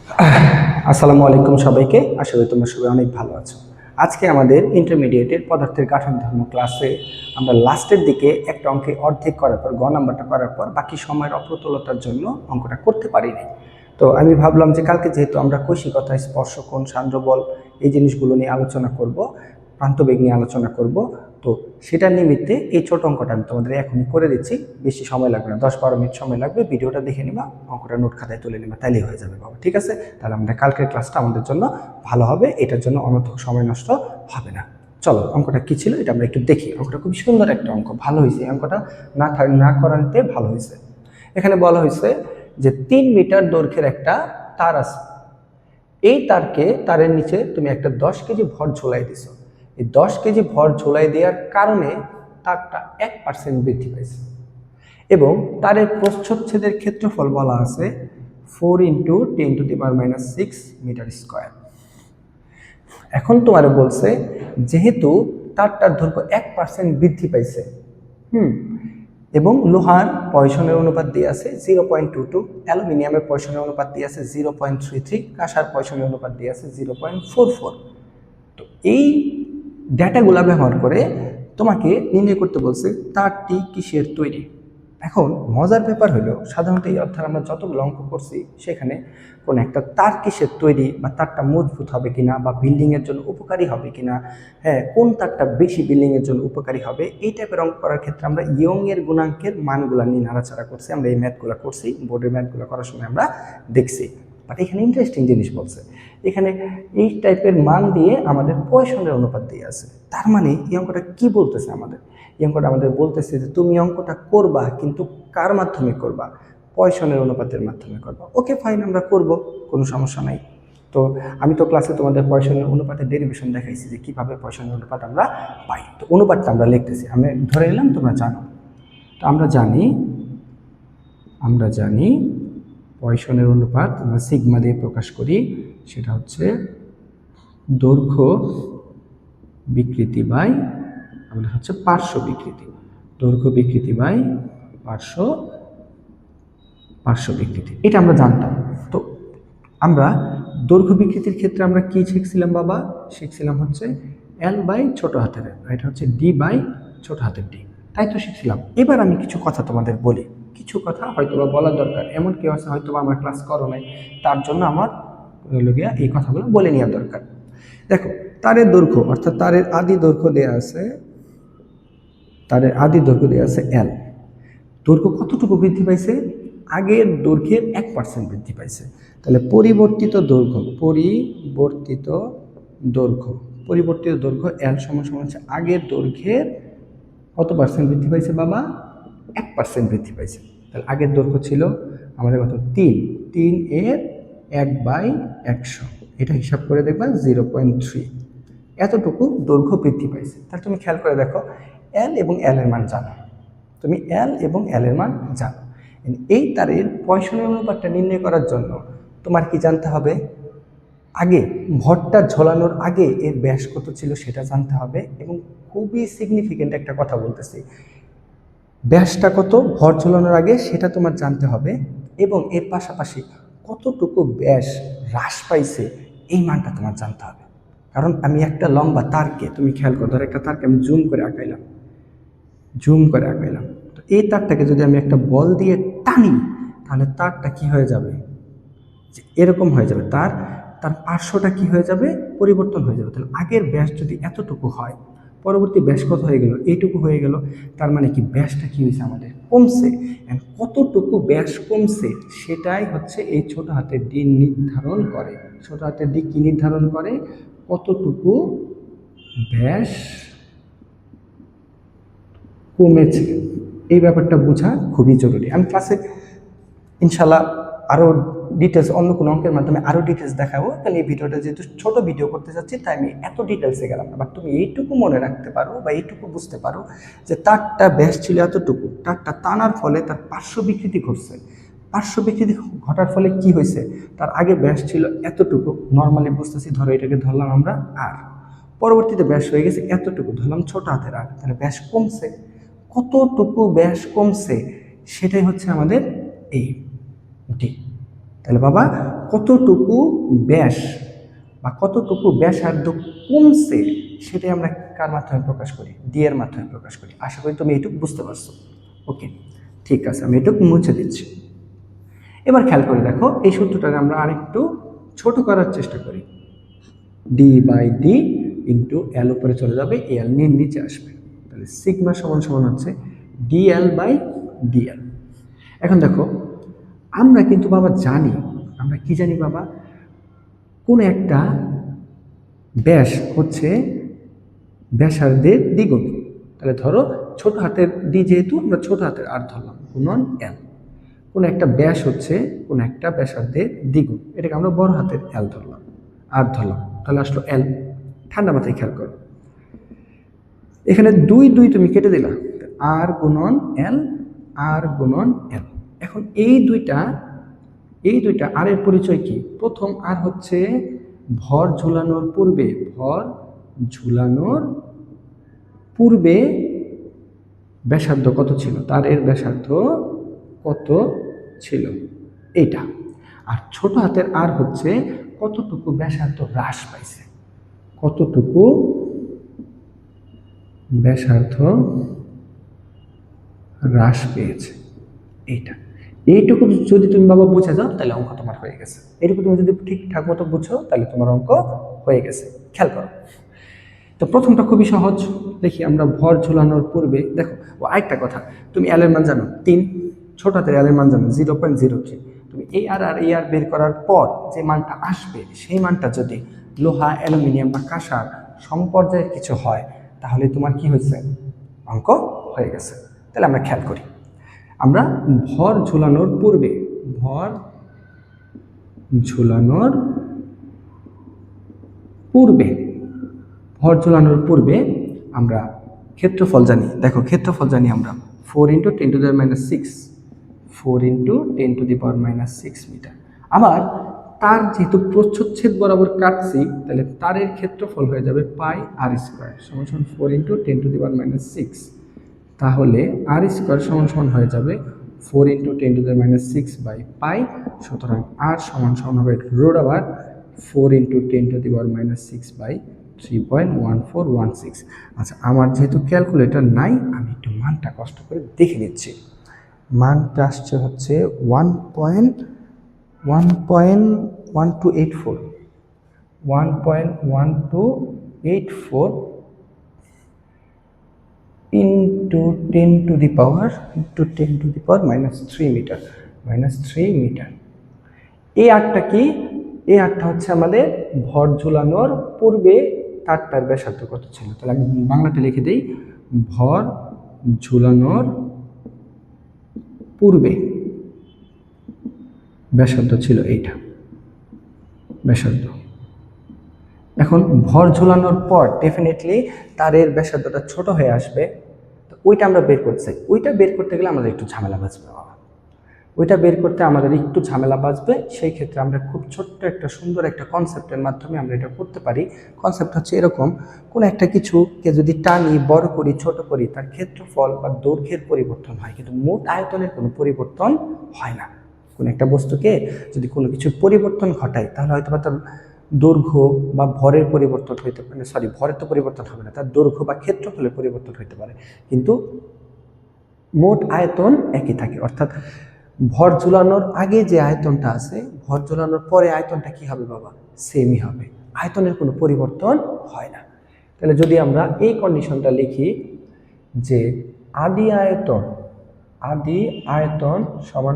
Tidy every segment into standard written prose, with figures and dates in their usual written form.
আসসালামু আলাইকুম সবাইকে। আশা করি তোমরা সবাই অনেক ভালো আছো। আজকে আমাদের ইন্টারমিডিয়েটের পদার্থের গাঠন ধর্ম ক্লাসে আমরা লাস্টের দিকে একটা অঙ্কে অর্ধেক করার পর নাম্বারটা করার পর বাকি সময়ের অপ্রতুলতার জন্য অঙ্কটা করতে পারিনি। তো আমি ভাবলাম যে কালকে যেহেতু আমরা কৈশিকতা, স্পর্শকোণ, সান্দ্র বল এই জিনিসগুলো নিয়ে আলোচনা করব, প্রান্তবেগ নিয়ে আলোচনা করব, তো সেটার নিমিত্তে এই ছোট অঙ্কটা আমি তোমাদের এখনই করে দিচ্ছি। বেশি সময় লাগবে না, 10-12 মিনিট সময় লাগবে। ভিডিওটা দেখে নিবা, অঙ্কটা নোট খাতায় তুলে নিবা, তাইলেই হয়ে যাবে বাবা। ঠিক আছে? তাহলে আমাদের কালকের ক্লাসটা আমাদের জন্য ভালো হবে, এটার জন্য অনর্থক সময় নষ্ট হবে না। চলো, অঙ্কটা কি ছিল এটা আমরা একটু দেখি। অঙ্কটা খুব সুন্দর একটা অঙ্ক, ভালো হয়েছে। এই অঙ্কটা না করাতে ভালো হয়েছে। এখানে বলা হয়েছে যে 3 মিটার দৈর্ঘ্যের একটা তার আছে। এই তারের নিচে তুমি একটা 10 কেজি ভর ঝোলাই দিছো। এই 10 কেজি ভর ঝোলাই দেওয়ার কারণে তারটা 1% বৃদ্ধি পাইছে এবং তারের প্রস্থচ্ছেদের ক্ষেত্রফল বলা আছে 4 × 10⁻⁶ মিটার স্কোয়ার। এখন তোমার বলছে যেহেতু তারটার দৈর্ঘ্য 1% বৃদ্ধি পাইছে, এবং লোহার পয়সনের অনুপাত দিয়ে আছে 0.22, অ্যালুমিনিয়ামের পয়সনের অনুপাত দিয়ে আছে 0.33, কাঁসার পয়সনের অনুপাত দিয়ে আছে 0.44। তো এই ডেটাগুলা ব্যবহার করে তোমাকে নির্ণয় করতে বলছে তারটি কিসের তৈরি। এখন মজার ব্যাপার হলো, সাধারণত এই অধ্যায়ে আমরা যতগুলো অঙ্ক করছি সেখানে কোন একটা তার কিসের তৈরি বা তারটা মজবুত হবে কিনা বা বিল্ডিংয়ের জন্য উপকারী হবে কিনা, কোন তারটা বেশি বিল্ডিংয়ের জন্য উপকারী হবে, এই টাইপের অঙ্ক করার ক্ষেত্রে আমরা ইয়ংয়ের গুণাঙ্কের মানগুলা নিয়ে নাড়াচাড়া করছি। আমরা এই ম্যাথগুলো করছি, বোর্ডের ম্যাথগুলো করার সময় আমরা দেখছি। বাট এখানে ইন্টারেস্টিং জিনিস বলছে, এখানে এই টাইপের মান দিয়ে আমাদের পয়সনের অনুপাত দিয়ে আছে। তার মানে এই অঙ্কটা কি বলতেছে আমাদের? এই অঙ্কটা আমাদের বলতেছে যে তুমি অঙ্কটা করবা, কিন্তু কার মাধ্যমে করবা? পয়সনের অনুপাতের মাধ্যমে করবা। ওকে ফাইন, আমরা করব, কোনো সমস্যা নাই। তো আমি তো ক্লাসে তোমাদের পয়সনের অনুপাতের ডেরিভেশন দেখাইছি যে কিভাবে পয়সনের অনুপাত আমরা পাই। তো অনুপাতটা আমরা লিখতেছি, আমি ধরে নিলাম তোমরা জানো। তো আমরা জানি পয়সনের অনুপাত আমরা সিগমা দিয়ে প্রকাশ করি, সেটা হচ্ছে দৈর্ঘ্য বিকৃতি বাই আমাদের হচ্ছে পার্শ্ব বিকৃতি। দৈর্ঘ্য বিকৃতি বাই পার্শ্ব বিকৃতি, এটা আমরা জানতাম। তো আমরা দৈর্ঘ্য বিকৃতির ক্ষেত্রে আমরা কি শিখছিলাম বাবা? শিখছিলাম হচ্ছে L বাই ছোট হাতের L, এটা হচ্ছে D বাই ছোট হাতের D, তাই তো শিখছিলাম। এবার আমি কিছু কথা তোমাদের বলি, কিছু কথা হয়তোবা বলার দরকার। এমন কেউ আছে হয়তোবা আমার ক্লাস করো নাই, তার জন্য আমার এই কথাগুলো বলে নেওয়া দরকার। দেখো, তারের দৈর্ঘ্য অর্থাৎ তারের আদি দৈর্ঘ্য দেয়া আছে, L। দৈর্ঘ্য কতটুকু বৃদ্ধি পাইছে? আগের দৈর্ঘ্যের 1% বৃদ্ধি পাইছে। তাহলে পরিবর্তিত দৈর্ঘ্য L সমান হচ্ছে আগের দৈর্ঘ্যের কত পার্সেন্ট বৃদ্ধি পাইছে বাবা? 1% বৃদ্ধি পাইছে। তাহলে আগের দৈর্ঘ্য ছিল আমাদের কত? 3 এর 1/100, এটা হিসাব করে দেখবা 0.3, এতটুকু দৈর্ঘ্য বৃদ্ধি পাইছে। তাহলে তুমি খেয়াল করে দেখো, L এবং L এর মান জানো, তুমি L এবং L এর মান জানো। এই তারের পয়সনের অনুপাতটা নির্ণয় করার জন্য তোমার কি জানতে হবে? আগে ভরটা ঝোলানোর আগে এর ব্যাস কত ছিল সেটা জানতে হবে, এবং খুবই সিগনিফিকেন্ট একটা কথা বলতেছি, ব্যাসটা কত ভর ঝোলানোর আগে সেটা তোমার জানতে হবে, এবং এর পাশাপাশি কতটুকু ব্যাস হ্রাস পাইছে এই মানটা তোমার জানতে হবে। কারণ আমি একটা লম্বা তারকে, তুমি খেয়াল করো, ধর একটা তারকে আমি জুম করে আঁকাইলাম, তো এই তারটাকে যদি আমি একটা বল দিয়ে টানি, তাহলে তারটা কি হয়ে যাবে? যে এরকম হয়ে যাবে, তার পার্শ্বটা কি হয়ে যাবে? পরিবর্তন হয়ে যাবে। তাহলে আগের ব্যাস যদি এতটুকু হয়, পরবর্তী ব্যাস কত হয়ে গেল? এইটুকু হয়ে গেল। তার মানে কি ব্যাসটা কি হয়েছে? আমাদের কমছে। কতটুকু ব্যাস কমছে সেটাই হচ্ছে এই ছোট হাতের ডি নির্ধারণ করে। ছোট হাতের ডি কি নির্ধারণ করে? কতটুকু ব্যাস কমেছে, এই ব্যাপারটা বোঝা খুবই জরুরি। আমি ক্লাসে ইনশাল্লাহ আরও ডিটেলস, অন্য কোনো অঙ্কের মাধ্যমে আরও ডিটেলস দেখাবো। তাহলে এই ভিডিওটা যেহেতু ছোট ভিডিও করতে চাচ্ছি, তাই আমি এত ডিটেলসে গেলাম না। বাট তুমি এইটুকু মনে রাখতে পারো বা এইটুকু বুঝতে পারো যে তারটা ব্যাস ছিল এতটুকু, তারটা টানার ফলে তার পার্শ্ব বিকৃতি ঘটছে। পার্শ্ব বিকৃতি ঘটার ফলে কি হয়েছে? তার আগে ব্যাস ছিল এতটুকু, নর্মালি বুঝতেছি, ধরো এটাকে ধরলাম আমরা আর, পরবর্তীতে ব্যাস হয়ে গেছে এতটুকু, ধরলাম ছোট হাতের আর, তাহলে ব্যাস কমছে। কতটুকু ব্যাস কমছে সেটাই হচ্ছে আমাদের এই ডি। তাহলে বাবা কতটুকু ব্যাস বা কতটুকু ব্যাসার্ধ কমছে সেটাই আমরা কার মাধ্যমে প্রকাশ করি, ডি এর মাধ্যমে প্রকাশ করি। আশা করি তুমি এইটুকু বুঝতে পারছো। ওকে, ঠিক আছে, আমি এটুকু মুছে দিচ্ছি। এবার খেয়াল করে দেখো, এই সূত্রটাকে আমরা আরেকটু ছোট করার চেষ্টা করি। D by D into L উপরে চলে যাবে, এল নিচে আসবে, তাহলে সিগমা সমান সমান হচ্ছে ডিএল বাই ডিএল। এখন দেখো, আমরা কিন্তু বাবা জানি, আমরা কি জানি বাবা, কোন একটা ব্যাস হচ্ছে ব্যাসার্ধের দ্বিগুণ। তাহলে ধরো ছোট হাতের ডি যেহেতু, আমরা ছোট হাতের আর ধরলাম গুণন এল। কোন একটা ব্যাস হচ্ছে কোন একটা ব্যাসার্ধের দ্বিগুণ, এটাকে আমরা বড় হাতের এল ধরলাম, আর ধরলাম, তাহলে আসলো এল। ঠান্ডা মাথায় খেয়াল করো, এখানে দুই দুই তুমি কেটে দিলা, আর গুণন এল, আর গুণন এল। এখন এই দুইটা আর এর পরিচয় কি? প্রথম আর হচ্ছে ভর ঝুলানোর পূর্বে, ভর ঝুলানোর পূর্বে ব্যাসার্ধ কত ছিল, তার এর ব্যাসার্ধ কত ছিল এইটা। আর ছোট হাতের আর হচ্ছে কতটুকু ব্যাসার্ধ হ্রাস পাইছে, কতটুকু ব্যাসার্ধ হ্রাস পেয়েছে এইটা। এইটুকু যদি তুমি বাবা বুঝে যাও তাহলে অঙ্ক তোমার হয়ে গেছে। এইটুকু তুমি যদি ঠিকঠাক মতো বুঝো তাহলে তোমার অঙ্ক হয়ে গেছে। খেয়াল করো, তো প্রথমটা খুবই সহজ। দেখি আমরা ভর ঝুলানোর পূর্বে, দেখো ও আরেকটা কথা, তুমি এল এর মান জানো 3, ছোট হাতের এল এর মান জানো 0.03। তুমি এই আর এই আর বের করার পর যে মানটা আসবে সেই মানটা যদি লোহা, অ্যালুমিনিয়াম বা কাঁসার সমপর্যায়ের কিছু হয় তাহলে তোমার কি হয়েছে, অঙ্ক হয়ে গেছে। তাহলে আমরা খেয়াল করি, আমরা ভর ঝুলানোর পূর্বে, ভর ঝুলানোর পূর্বে, ভর ঝুলানোর পূর্বে আমরা ক্ষেত্রফল জানি। দেখো ক্ষেত্রফল জানি আমরা 4 × 10⁻⁶, 4 × 10⁻⁶ মিটার। আবার তার যেহেতু প্রচ্ছদ বরাবর কাটছি, তাহলে তারের ক্ষেত্রফল হয়ে যাবে পাই আর স্কোয়ার সমান 4 × 10⁻⁶। তাহলে আর স্কোয়ার সমান হয়ে যাবে 4 × 10⁻⁶ বাই পাই। সুতরাং আর সমান হবে √4 × 10⁻⁶ বাই 3.1416। আচ্ছা, আমার যেহেতু ক্যালকুলেটর নাই, আমি একটু মানটা কষ্ট করে দেখে নিচ্ছি। মানটা আসছে হচ্ছে 1.1284, 1.1284 into 10⁻³ মিটার, -3 মিটার। এই আটটা কি? এই আটটা হচ্ছে আমাদের ভর ঝুলানোর পূর্বে তারটার ব্যাসার্ধ কত ছিল। তাহলে আমি বাংলাতে লিখে দিই, ভর ঝুলানোর পূর্বে ব্যাসার্ধ ছিল এইটা ব্যাসার্ধ। এখন ভর ঝুলানোর পর ডেফিনেটলি তারের ব্যাসার্ধটা ছোট হয়ে আসবে, তো ওইটা আমরা বের করতে, ওইটা বের করতে গেলে আমাদের একটু ঝামেলা বাঁচবে। ওইটা বের করতে আমাদের একটু ঝামেলা বাঁচবে। সেই ক্ষেত্রে আমরা খুব ছোট্ট একটা সুন্দর একটা কনসেপ্টের মাধ্যমে আমরা এটা করতে পারি। কনসেপ্ট হচ্ছে এরকম, কোন একটা কিছুকে যদি টানি, বড় করি, ছোট করি, তার ক্ষেত্রফল বা দৈর্ঘ্যের পরিবর্তন হয়, কিন্তু মোট আয়তনের কোনো পরিবর্তন হয় না। কোনো একটা বস্তুকে যদি কোনো কিছু পরিবর্তন ঘটায় তাহলে হয়তো বা তার দৈর্ঘ্য বা ভরের পরিবর্তন হইতে পারে, ভরের তো পরিবর্তন হবে না, তার দৈর্ঘ্য বা ক্ষেত্রফলের পরিবর্তন হইতে পারে, কিন্তু মোট আয়তন একই থাকে। অর্থাৎ ভর ঝুলানোর আগে যে আয়তনটা আছে, ভর ঝুলানোর পরে আয়তনটা কি হবে বাবা, সেমই হবে, আয়তনের কোনো পরিবর্তন হয় না। তাহলে যদি আমরা এই কন্ডিশনটা লিখি যে আদি আয়তন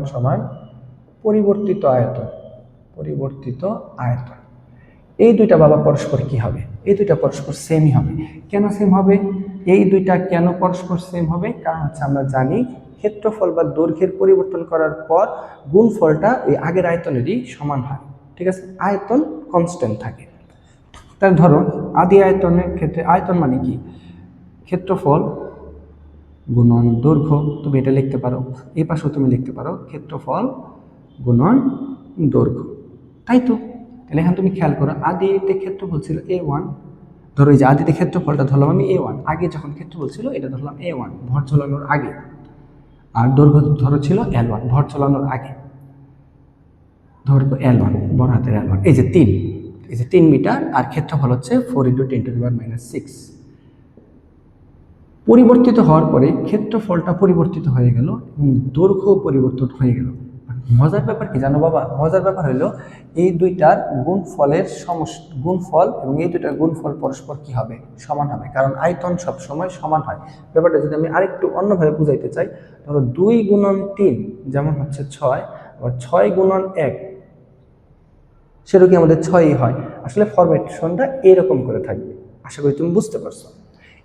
সমান পরিবর্তিত আয়তন, এই দুইটা বাবা পরস্পর কি হবে, এই দুইটা পরস্পর সেমই হবে। কেন সেম হবে, এই দুইটা কেন পরস্পর সেম হবে, কারণ হচ্ছে আমরা জানি ক্ষেত্রফল বা দৈর্ঘ্যের পরিবর্তন করার পর গুণফলটা ওই আগের আয়তনেরই সমান হয়। ঠিক আছে, আয়তন কনস্ট্যান্ট থাকে। তাহলে ধরো আদি আয়তনের ক্ষেত্রে আয়তন মানে কি, ক্ষেত্রফল গুণন দৈর্ঘ্য, তুমি এটা লিখতে পারো, এই পাশেও তুমি লিখতে পারো ক্ষেত্রফল গুণন দৈর্ঘ্য, তাই তো। তাহলে এখন তুমি খেয়াল করো, আদিতে ক্ষেত্রফল ছিল A1, ধরো এই যে আদিতে ক্ষেত্রফলটা ধরলাম আমি A1, আগে যখন ক্ষেত্রফল ছিল এটা ধরলাম A1 ভর ঝোলানোর আগে, আর দৈর্ঘ্য ধরো ছিল L1 ভর ঝোলানোর আগে। দৈর্ঘ্য L1 বড় হাতের L1 এই যে 3 মিটার আর ক্ষেত্রফল হচ্ছে 4 × 10⁻⁶। পরিবর্তিত হওয়ার পরে ক্ষেত্রফলটা পরিবর্তিত হয়ে গেল এবং দৈর্ঘ্য পরিবর্তন হয়ে গেল। মজার ব্যাপার কি জানো বাবা? মজার ব্যাপার হলো এই দুইটার গুণফল এবং এই দুইটার গুণফল পরস্পর কি হবে? সমান হবে, কারণ আয়তন সব সময় সমান হয়। ব্যাপারটা যদি আমি আরেকটু অন্যভাবে বুঝাইতে চাই, ধরো 2 × 3 যেমন হচ্ছে 6, আবার 6 × 1 সেটা কি আমাদের 6ই হয়। আসলে ফরমেশনটা এরকম করে থাকবে। আশা করি তুমি বুঝতে পারছো।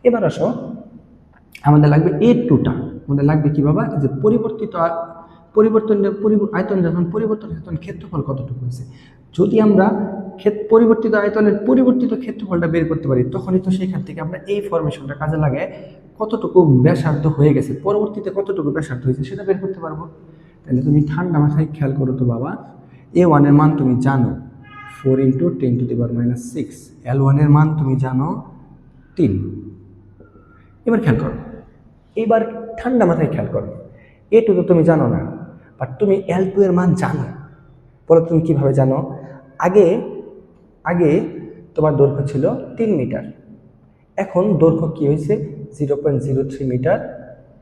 এবার আসো, আমাদের লাগবে A2টা। আমাদের লাগবে কি বাবা? যে আয়তন যখন পরিবর্তন হয় তখন ক্ষেত্রফল কতটুকু হয়েছে। যদি আমরা পরিবর্তিত আয়তনের পরিবর্তিত ক্ষেত্রফলটা বের করতে পারি, তখনই তো সেখান থেকে আমরা এই ফরমেশনটা কাজে লাগায় কতটুকু ব্যাসার্ধ হয়ে গেছে, পরবর্তীতে কতটুকু ব্যাসার্ধ হয়েছে সেটা বের করতে পারবো। তাহলে তুমি ঠান্ডা মাথায় খেয়াল করো তো বাবা, A1 এর মান তুমি জানো 4 × 10⁻⁶, L1 এর মান তুমি জানো 3। এবার খেয়াল করো, এবার ঠান্ডা মাথায় খেয়াল করো, A2 তো তুমি জানো না, বাট তুমি L2 এর মান জানো। বলো তুমি কিভাবে জানো? আগে তোমার দৈর্ঘ্য ছিল 3 মিটার, এখন দৈর্ঘ্য কি হয়েছে? 0.03 মিটার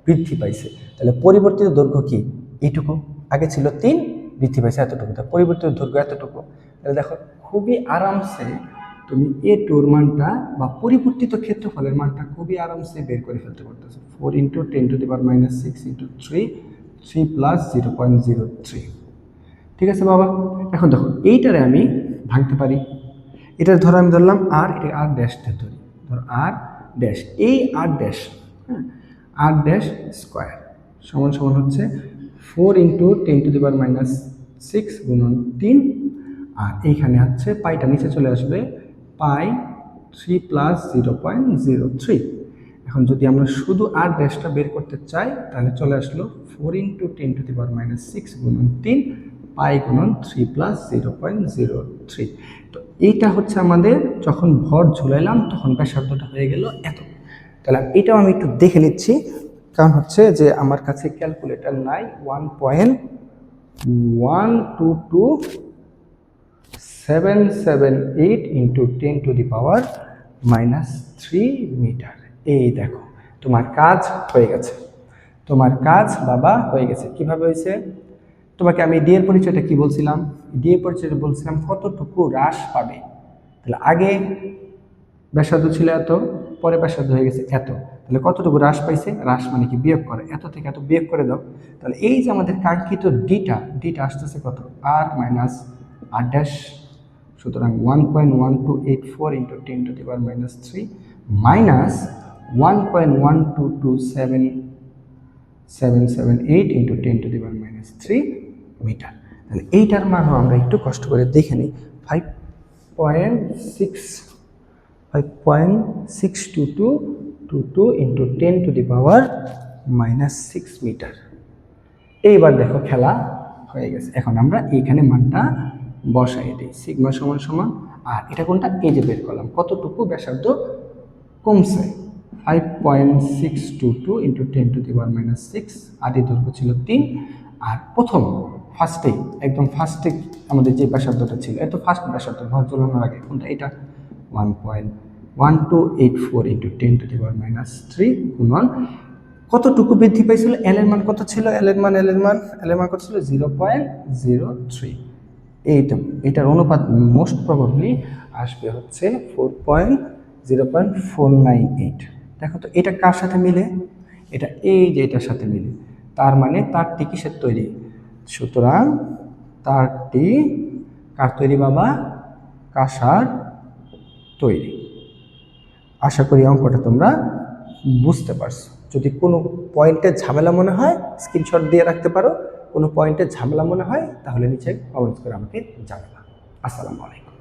বৃদ্ধি পাইছে। তাহলে পরিবর্তিত দৈর্ঘ্য কি? এইটুকু। আগে ছিল 3, বৃদ্ধি পাইছে এতটুকু, তাই পরিবর্তিত দৈর্ঘ্য এতটুকু। তাহলে দেখো খুবই আরামসে তুমি A2 মানটা বা পরিবর্তিত ক্ষেত্রফলের মানটা খুবই আরামসে বের করে ফেলতে পারতেছো। 4 × 10⁻⁶ × 3 + 0.03। ঠিক আছে বাবা? এখন দেখো এইটারে আমি ভাঙতে পারি। এটা ধরো আমি ধরলাম আর, এটা আর ড্যাশ ধরি, ধরো আর ড্যাশ, এই আর ড্যাশ, হ্যাঁ, আর ড্যাশ স্কোয়ার সমান সমান হচ্ছে 4 × 10⁻⁶ × 3, আর এইখানে হচ্ছে পাইটা নিচে চলে আসবে, পাই 3 + 0.03। এখন যদি আমরা শুধু আর ড্যাশটা বের করতে চাই, তাহলে চলে আসলো 4 × 10⁻⁶ × 3 পাই × 3 + 0.03। তো এইটা হচ্ছে আমাদের যখন ভর ঝুলাইলাম তখন ব্যাসার্ধটা হয়ে গেল এত। তাহলে এটাও আমি একটু দেখে নিচ্ছি, কারণ হচ্ছে যে আমার কাছে ক্যালকুলেটর নাই। 1.1227778 × 10⁻³ মিটার। এই দেখো তোমার কাজ হয়ে গেছে, তোমার কাজ বাবা হয়ে গেছে। কিভাবে হয়েছে? তোমাকে আমি ডি এর পরিচয়টা কি বলছিলাম? ডি এর পরিচয়টা বলছিলাম কতটুকু হ্রাস পাবে। তাহলে আগে ব্যাসার্ধ ছিল এত, পরে ব্যাসার্ধ হয়ে গেছে এত, তাহলে কতটুকু হ্রাস পাইছে? হ্রাস মানে কি? বিয়োগ করে, এত থেকে এত বিয়োগ করে দাও। তাহলে এই যে আমাদের কাঙ্ক্ষিত ডিটা আসতেছে কত? আর মাইনাস আর ড্যাশ। সুতরাং 1.1284 × 10⁻³ মাইনাস 1.1227778 × 10⁻³ মিটার। তাহলে এইটার মানও আমরা একটু কষ্ট করে দেখে নিই। 5.62222 × 10⁻⁻6 মিটার। এইবার দেখো খেলা হয়ে গেছে। এখন আমরা এইখানে মানটা বসাই দিই, সিগমা সমান সমান, আর এটা কোনটা? এই যে বের করলাম কতটুকু ব্যাসার্ধ কমছে। 5.622 × 10⁻⁶, আদি দৈর্ঘ্য ছিল 3, আর একদম ফার্স্টে আমাদের যে ব্যাসার্ধটা ছিল, এত ফার্স্ট ব্যাসার্ধ ভর ঝোলানোর আগে কোনটা? এটা 1.1284 × 10⁻³ গুণন কতটুকু বৃদ্ধি পাইছিল? এল এর মান কত ছিল? এল এর মান কত ছিল? 0.03। এইটার অনুপাত মোস্ট প্রবাবলি আসবে হচ্ছে 0.498। দেখো তো এটা কার সাথে মিলে? এটা এই যে এটার সাথে মিলে, তার মানে তারটি কিসের তৈরি? সুতরাং তারটি কার তৈরি বাবা? কাঁসার তৈরি। আশা করি অঙ্কটা তোমরা বুঝতে পারছো। যদি কোনো পয়েন্টে ঝামেলা মনে হয় স্ক্রিনশট দিয়ে রাখতে পারো, কোনো পয়েন্টে ঝামেলা মনে হয় তাহলে নিচে কমেন্টস করে আমাকে জানাবা। আসসালামু আলাইকুম।